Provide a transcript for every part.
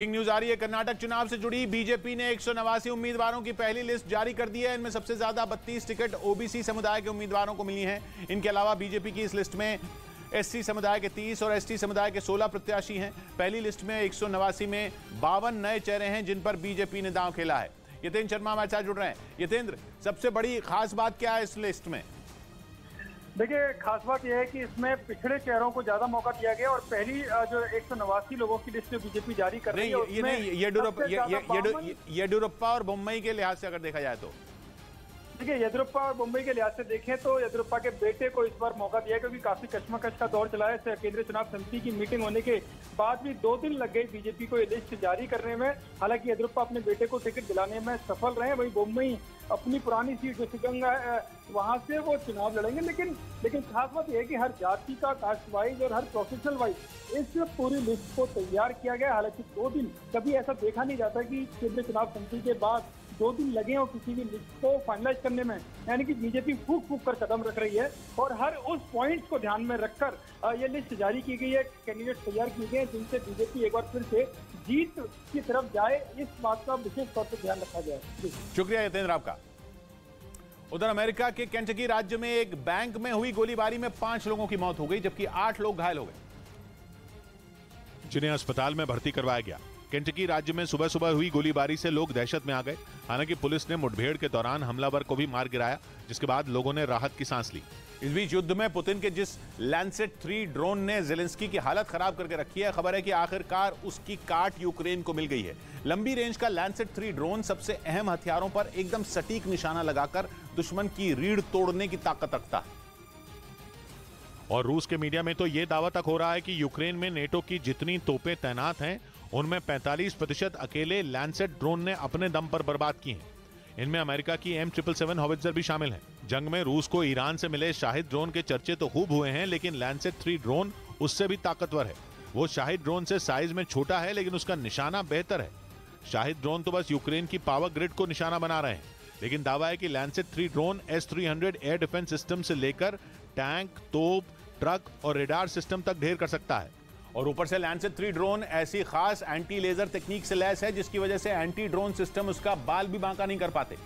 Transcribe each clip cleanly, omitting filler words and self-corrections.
News आ रही है। कर्नाटक चुनाव से जुड़ी बीजेपी ने 189 उम्मीदवारों की पहली लिस्ट जारी कर दी है। इनमें सबसे ज्यादा 32 टिकट ओबीसी समुदाय के उम्मीदवारों को मिली हैं। इनके अलावा बीजेपी की इस लिस्ट में एससी समुदाय के 30 और एसटी समुदाय के 16 प्रत्याशी हैं। पहली लिस्ट में 189 में 52 नए चेहरे हैं जिन पर बीजेपी ने दांव खेला है। यतेंद्र शर्मा हमारे साथ जुड़ रहे हैं। यतेंद्र, सबसे बड़ी खास बात क्या है इस लिस्ट में? देखिए, खास बात यह है कि इसमें पिछड़े चेहरों को ज्यादा मौका दिया गया और पहली जो 189 लोगों की लिस्ट बीजेपी जारी कर रही है येडियुरप्पा और मुंबई के लिहाज से अगर देखा जाए तो देखिए, येदियुरप्पा और मुंबई के लिहाज से देखें तो येदियुरप्पा के बेटे को इस बार मौका दिया क्योंकि काफी कश्मकश का दौर चला है। केंद्रीय चुनाव समिति की मीटिंग होने के बाद भी 2 दिन लग गए बीजेपी को ये लिस्ट जारी करने में। हालांकि येदियुरप्पा अपने बेटे को टिकट दिलाने में सफल रहे। वहीं मुंबई अपनी पुरानी सीट जो सिकंगा है वहां से वो चुनाव लड़ेंगे। लेकिन खास बात यह है कि हर जाति का कास्ट वाइज और हर प्रोफेशनल वाइज इस पूरी लिस्ट को तैयार किया गया। हालांकि 2 दिन कभी ऐसा देखा नहीं जाता कि केंद्रीय चुनाव समिति के बाद 2 दिन लगे और किसी भी लिस्ट को फाइनलाइज करने में, यानी कि बीजेपी फूक फूक कर कदम रख रही है और हर उस पॉइंट्स को ध्यान में रखकर ये लिस्ट जारी की गई है। कैंडिडेट तैयार किए गए जिनसे बीजेपी एक बार फिर से जीत की तरफ जाए, इस बात का विशेष तौर पर ध्यान रखा जाए। शुक्रिया यतेंद्र आपका। उधर अमेरिका के केंटकी राज्य में एक बैंक में हुई गोलीबारी में 5 लोगों की मौत हो गई जबकि 8 लोग घायल हो गए, जिन्हें अस्पताल में भर्ती करवाया गया। केंटकी राज्य में सुबह सुबह हुई गोलीबारी से लोग दहशत में आ गए। हालांकि पुलिस ने मुठभेड़ के दौरान हमलावर को भी मार गिराया, जिसके बाद लोगों ने राहत की सांस ली। इस बीच युद्ध में पुतिन के जिस लैंसेट 3 ड्रोन ने जेलेंस्की की हालत खराब करके रखी है, खबर है कि आखिरकार उसकी काट यूक्रेन को मिल गई है। लंबी रेंज का लैंसेट 3 ड्रोन सबसे अहम हथियारों पर एकदम सटीक निशाना लगाकर दुश्मन की रीढ़ तोड़ने की ताकत रखता है। और रूस के मीडिया में तो यह दावा तक हो रहा है कि यूक्रेन में नेटो की जितनी तोपें तैनात हैं उनमें 45% अकेले लैंसेट ड्रोन ने अपने दम पर बर्बाद की हैं। इनमें अमेरिका की M777 हॉवित्जर भी शामिल है। जंग में रूस को ईरान से मिले शाहिद ड्रोन के चर्चे तो खूब हुए हैं, लेकिन लैंसेट 3 ड्रोन उससे भी ताकतवर है। वो शाहिद ड्रोन से साइज में छोटा है, लेकिन उसका निशाना बेहतर है। शाहिद ड्रोन तो बस यूक्रेन की पावर ग्रिड को निशाना बना रहे हैं, लेकिन दावा है कि Lancet 3 drone S-300 air defence system से लेकर टैंक, तोप, ट्रक और रेडार सिस्टम तक ढेर कर सकता है। और ऊपर से लैंसेट 3 ड्रोन ऐसी खास एंटी लेजर तकनीक से लैस है जिसकी वजह से एंटी ड्रोन सिस्टम उसका बाल भी बांका नहीं कर पाते।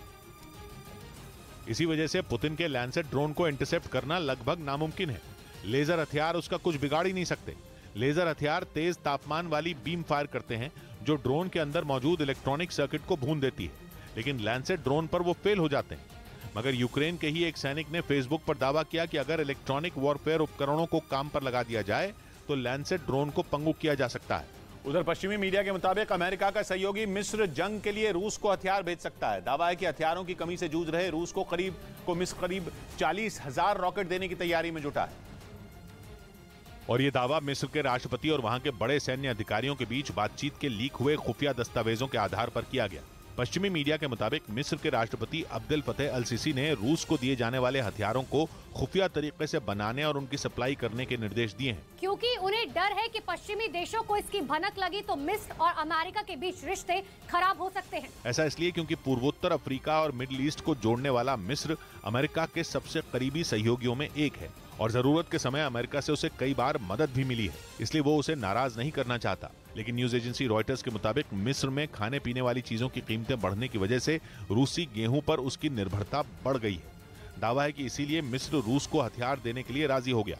इसी वजह से पुतिन के लैंसेट ड्रोन को इंटरसेप्ट करना लगभग नामुमकिन है। लेजर हथियार उसका कुछ बिगाड़ ही नहीं सकते। लेजर हथियार तेज तापमान वाली बीम फायर करते हैं जो ड्रोन के अंदर मौजूद इलेक्ट्रॉनिक सर्किट को भून देती है, लेकिन लैंसेट ड्रोन पर वो फेल हो जाते हैं। मगर यूक्रेन के ही एक सैनिक ने फेसबुक पर दावा किया कि अगर इलेक्ट्रॉनिक वॉरफेयर उपकरणों को काम पर लगा दिया जाए तो लैंसेट ड्रोन को पंगु किया जा सकता है। उधर पश्चिमी मीडिया के मुताबिक अमेरिका का सहयोगी मिस्र जंग के लिए रूस को हथियार भेज सकता है। दावा है कि हथियारों की कमी से जूझ रहे रूस को मिस्र करीब 40,000 रॉकेट देने की तैयारी में जुटा है। और यह दावा मिस्र के राष्ट्रपति और वहां के बड़े सैन्य अधिकारियों के बीच बातचीत के लीक हुए खुफिया दस्तावेजों के आधार पर किया गया। पश्चिमी मीडिया के मुताबिक मिस्र के राष्ट्रपति अब्देल फतेह अल सीसी ने रूस को दिए जाने वाले हथियारों को खुफिया तरीके से बनाने और उनकी सप्लाई करने के निर्देश दिए हैं, क्योंकि उन्हें डर है कि पश्चिमी देशों को इसकी भनक लगी तो मिस्र और अमेरिका के बीच रिश्ते खराब हो सकते हैं। ऐसा इसलिए क्योंकि पूर्वोत्तर अफ्रीका और मिडिल ईस्ट को जोड़ने वाला मिस्र अमेरिका के सबसे करीबी सहयोगियों में एक है और जरूरत के समय अमेरिका से उसे कई बार मदद भी मिली है, इसलिए वो उसे नाराज नहीं करना चाहता। लेकिन न्यूज एजेंसी रॉयटर्स के मुताबिक मिस्र में खाने पीने वाली चीजों की कीमतें बढ़ने की वजह से रूसी गेहूं पर उसकी निर्भरता बढ़ गई है। दावा है कि इसीलिए मिस्र रूस को हथियार देने के लिए राजी हो गया।